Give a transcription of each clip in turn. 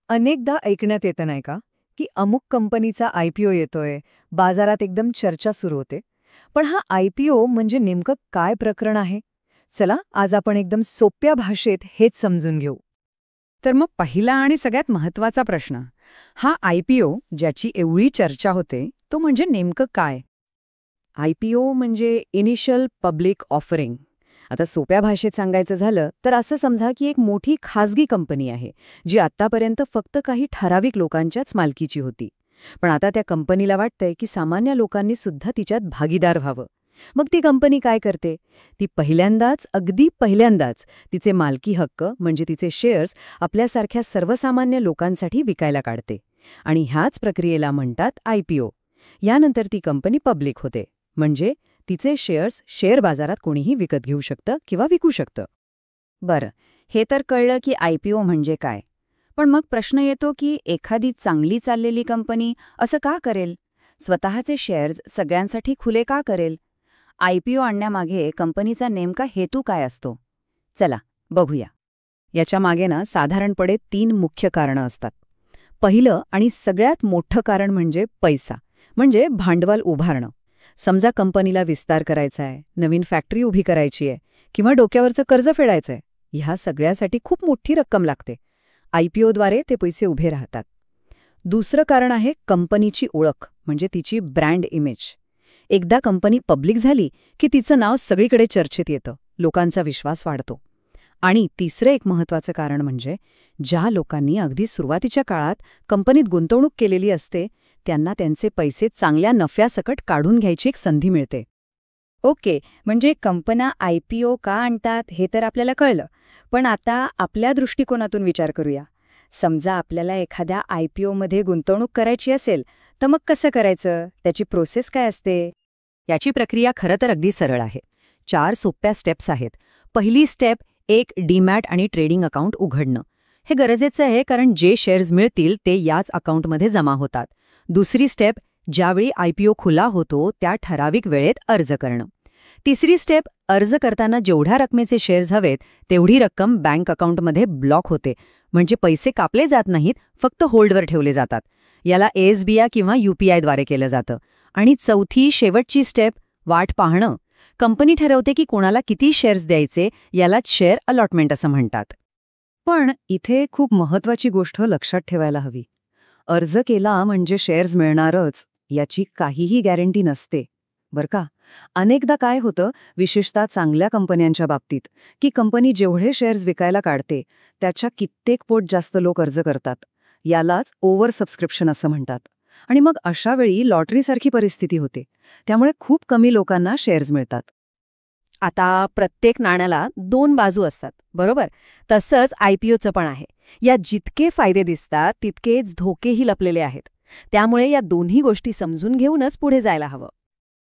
अनेकदा ऐकण्यात येतं नाही का, की अमुक कंपनीचा आयपीओ येतोय, बाजारात एकदम चर्चा सुरू होते. पण हा आयपीओ म्हणजे नेमकं काय प्रकरण आहे? चला आज आपण एकदम सोप्या भाषेत हेच समजून घेऊ. तर मग पहिला आणि सगळ्यात महत्वाचा प्रश्न, हा आयपीओ ज्याची एवढी चर्चा होते तो म्हणजे नेमकं काय? आयपीओ म्हणजे इनिशियल पब्लिक ऑफरिंग. आता सोप्या भाषेत सांगायचं झालं तर असं समजा की एक मोठी खाजगी कंपनी आहे, जी आत्तापर्यंत फक्त काही ठराविक लोकांच्याच मालकीची होती. पण आता त्या कंपनीला वाटतंय की सामान्य लोकांनी सुद्धा तिच्यात भागीदार व्हावं. मग ती कंपनी काय करते? ती अगदी पहिल्यांदाच तिचे मालकी हक्क म्हणजे तिचे शेअर्स आपल्यासारख्या सर्वसामान्य लोकांसाठी विकायला काढते. आणि ह्याच प्रक्रियेला म्हणतात आयपीओ. यानंतर ती कंपनी पब्लिक होते, म्हणजे तिचे शेअर्स शेअर बाजारात कोणीही विकत घेऊ शकतं किंवा विकू शकतं. बरं, हे तर कळलं की आयपीओ म्हणजे काय. पण मग प्रश्न येतो की एखादी चांगली चाललेली कंपनी असं का करेल? स्वतःचे शेअर्स सगळ्यांसाठी खुले का करेल? आयपीओ आणण्यामागे कंपनीचा नेमका हेतू काय असतो? चला बघूया. याच्या मागे साधारणपणे 3 मुख्य कारणं असतात. पहिलं आणि सगळ्यात मोठं कारण म्हणजे पैसा, म्हणजे भांडवल उभारणं. समजा कंपनीला विस्तार करायचा आहे, नवीन फॅक्टरी उभी करायची आहे किंवा डोक्यावरचं कर्ज फेडायचं आहे. ह्या सगळ्यासाठी खूप मोठी रक्कम लागते. आयपीओद्वारे ते पैसे उभे राहतात. दुसरं कारण आहे कंपनीची ओळख, म्हणजे तिची ब्रँड इमेज. एकदा कंपनी पब्लिक झाली की तिचं नाव सगळीकडे चर्चेत येतं, लोकांचा विश्वास वाढतो. आणि तिसरं एक महत्त्वाचं कारण म्हणजे ज्या लोकांनी अगदी सुरुवातीच्या काळात कंपनीत गुंतवणूक केलेली असते, त्यांना त्यांचे पैसे चांगल्या नफ्यासकट काढून घ्यायची एक संधी मिळते. ओके, म्हणजे कंपन्या आयपीओ का आणतात हे तर आपल्याला कळलं. पण आता आपल्या दृष्टिकोनातून विचार करूया. समजा आपल्याला एखाद्या आयपीओमध्ये गुंतवणूक करायची असेल, तर मग कसं करायचं? त्याची प्रोसेस काय असते? याची प्रक्रिया खरं तर अगदी सरळ आहे. 4 सोप्या स्टेप्स आहेत. पहिली स्टेप, एक डीमॅट आणि ट्रेडिंग अकाउंट उघडणं. हे गरजेचं आहे कारण जे शेअर्स मिळतील ते याच अकाउंटमध्ये जमा होतात. दुसरी स्टेप, ज्यावेळी आयपीओ खुला होतो त्या ठराविक वेळेत अर्ज करणं. तिसरी स्टेप, अर्ज करताना जेवढ्या रकमेचे शेअर्स हवेत तेवढी रक्कम बँक अकाउंटमध्ये ब्लॉक होते, म्हणजे पैसे कापले जात नाहीत, फक्त होल्डवर ठेवले जातात. याला एसबीआय किंवा यूपीआयद्वारे केलं जातं. आणि चौथी शेवटची स्टेप, वाट पाहणं. कंपनी ठरवते की कोणाला किती शेअर्स द्यायचे, यालाच शेअर अलॉटमेंट असं म्हणतात. पण इथे खूप महत्वाची गोष्ट लक्षात ठेवायला हवी. अर्ज केला म्हणजे शेअर्स मिळणारच याची काहीही गॅरंटी नसते, बरं का. अनेकदा काय होतं, विशेषतः चांगल्या कंपन्यांच्या बाबतीत, की कंपनी जेवढे शेअर्स विकायला काढते त्याच्या कित्येक पट जास्त लोक अर्ज करतात. यालाच ओव्हर सबस्क्रिप्शन असं म्हणतात. आणि मग अशा वेळी लॉटरीसारखी परिस्थिती होते. त्यामुळे खूप कमी लोकांना शेअर्स मिळतात. आता प्रत्येक नाण्याला 2 बाजू असतात, बरोबर? तसंच आयपीओचं पण आहे. यात जितके फायदे दिसतात तितकेच धोकेही लपलेले आहेत. त्यामुळे या दोन्ही गोष्टी समजून घेऊनच पुढे जायला हवं.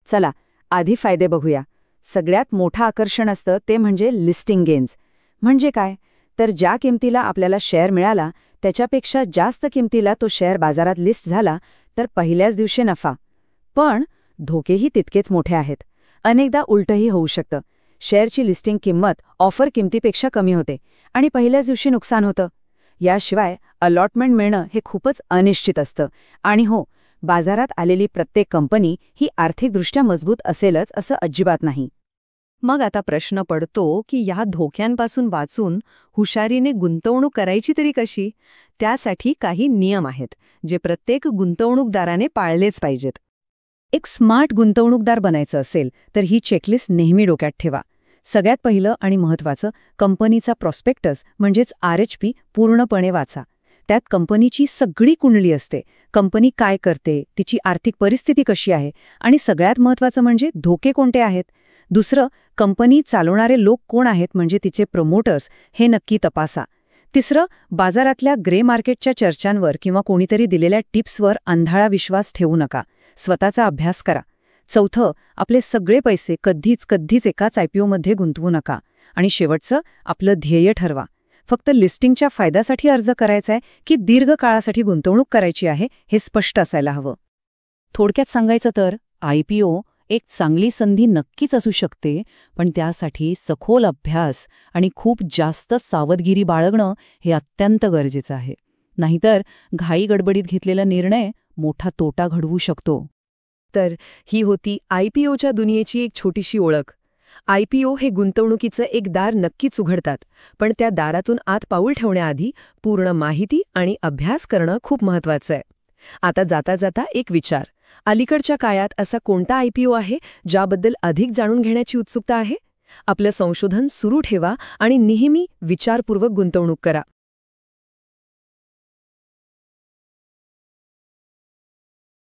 चला आधी फायदे बघूया. सगळ्यात मोठं आकर्षण असतं ते म्हणजे लिस्टिंग गेन्स. म्हणजे काय? तर ज्या किमतीला आपल्याला शेअर मिळाला त्याच्यापेक्षा जास्त किमतीला तो शेअर बाजारात लिस्ट झाला तर पहिल्याच दिवशी नफा. पण धोकेही तितकेच मोठे आहेत. अनेकदा उलटंही होऊ शकतं. शेअरची लिस्टिंग किंमत ऑफर किमतीपेक्षा कमी होते आणि पहिल्याच दिवशी नुकसान होतं. याशिवाय अलॉटमेंट मिळणं हे खूपच अनिश्चित असतं. आणि हो, बाजारात आलेली प्रत्येक कंपनी ही आर्थिकदृष्ट्या मजबूत असेलच असं अजिबात नाही. मग आता प्रश्न पडतो की या धोक्यांपासून वाचून हुशारीने गुंतवणूक करायची तरी कशी? त्यासाठी काही नियम आहेत जे प्रत्येक गुंतवणूकदाराने पाळलेच पाहिजेत. एक स्मार्ट गुंतवणूकदार बनायचं असेल तर ही चेकलिस्ट नेहमी डोक्यात ठेवा. सगळ्यात पहिलं आणि महत्त्वाचं, कंपनीचा प्रॉस्पेक्टस म्हणजेच आरएचपी पूर्णपणे वाचा. त्यात कंपनीची सगळी कुंडली असते. कंपनी काय करते, तिची आर्थिक परिस्थिती कशी आहे आणि सगळ्यात महत्त्वाचं म्हणजे धोके कोणते आहेत. दुसरं, कंपनी चालवणारे लोक कोण आहेत म्हणजे तिचे प्रमोटर्स, हे नक्की तपासा. तिसरं, बाजारातल्या ग्रे मार्केटच्या चर्चांवर किंवा कोणीतरी दिलेल्या टिप्सवर अंधाळा विश्वास ठेवू नका. स्वतःचा अभ्यास करा. चौथं, आपले सगळे पैसे कधीच एकाच आयपीओमध्ये गुंतवू नका. आणि शेवटचं, आपलं ध्येय ठरवा. फक्त लिस्टिंगच्या फायद्यासाठी अर्ज करायचा आहे की दीर्घ काळासाठी गुंतवणूक करायची आहे हे स्पष्ट असायला हवं. थोडक्यात सांगायचं तर आयपीओ एक चांगली संधी नक्कीच असू शकते, पण त्यासाठी सखोल अभ्यास आणि खूप जास्त सावधगिरी बाळगणं हे अत्यंत गरजेचं आहे. नाहीतर घाई गडबडीत घेतलेला निर्णय मोठा तोटा घडवू शकतो. तर ही होती IPOच्या दुनियेची एक छोटीशी ओळख. IPO हे गुंतवणुकीचं एक दार नक्कीच उघडतात, पण त्या दारातून आत पाऊल ठेवण्याआधी पूर्ण माहिती आणि अभ्यास करणं खूप महत्वाचं आहे. आता जाता जाता एक विचार, अलीकडच्या काळात असा कोणता IPO आहे ज्याबद्दल अधिक जाणून घेण्याची उत्सुकता आहे? आपलं संशोधन सुरू ठेवा आणि नेहमी विचारपूर्वक गुंतवणूक करा.